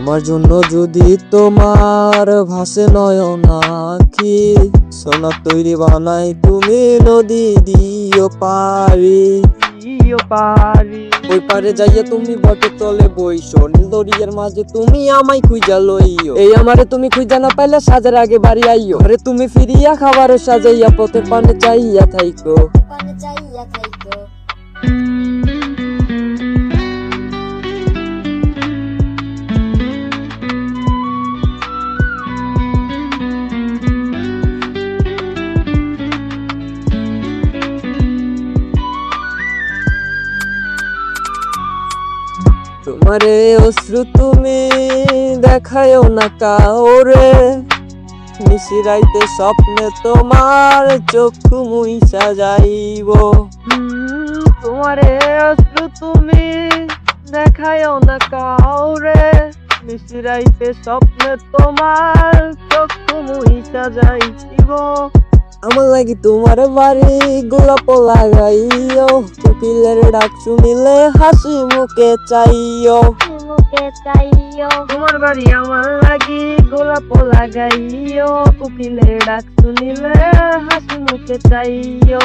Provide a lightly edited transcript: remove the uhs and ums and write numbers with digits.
আমার জন্য যদি তোমার ভাসে নয়ন আঁখি, সোনা তৈরি বানাই তুমি নদী দিও পারি। ওই পারে যাইয়া তুমি বটের তলে বইসো, নীল দরিয়ার মাঝে তুমি আমায় খুঁজা লইও। এই আমারে তুমি খুঁজা না পাইলে সাজের আগে বাড়ি আইও। আরে তুমি ফিরিয়া খাবার সাজাইয়া পথের পানে চাইয়া থাইকো। তোমারে অশ্রু তুমি দেখায়ও না কাউরে, নিশিরাইতে স্বপ্নে তোমার চক্ষু মুইসা যাইব। তোমারে অশ্রু তুমি দেখায়ও না কাউরে, নিশিরাইতে স্বপ্নে তোমার চক্ষু মুইসা যাইব। আমার লাগি তোমার বাড়ি গোলাপ লাগাইও, কোকিলের ডাক শুনিলে হাসি মুখে চাইও। তোমার বাড়ি আমার লাগি গোলাপ লাগাইও, কোকিলের ডাক শুনিলে হাসি মুখে চাইও।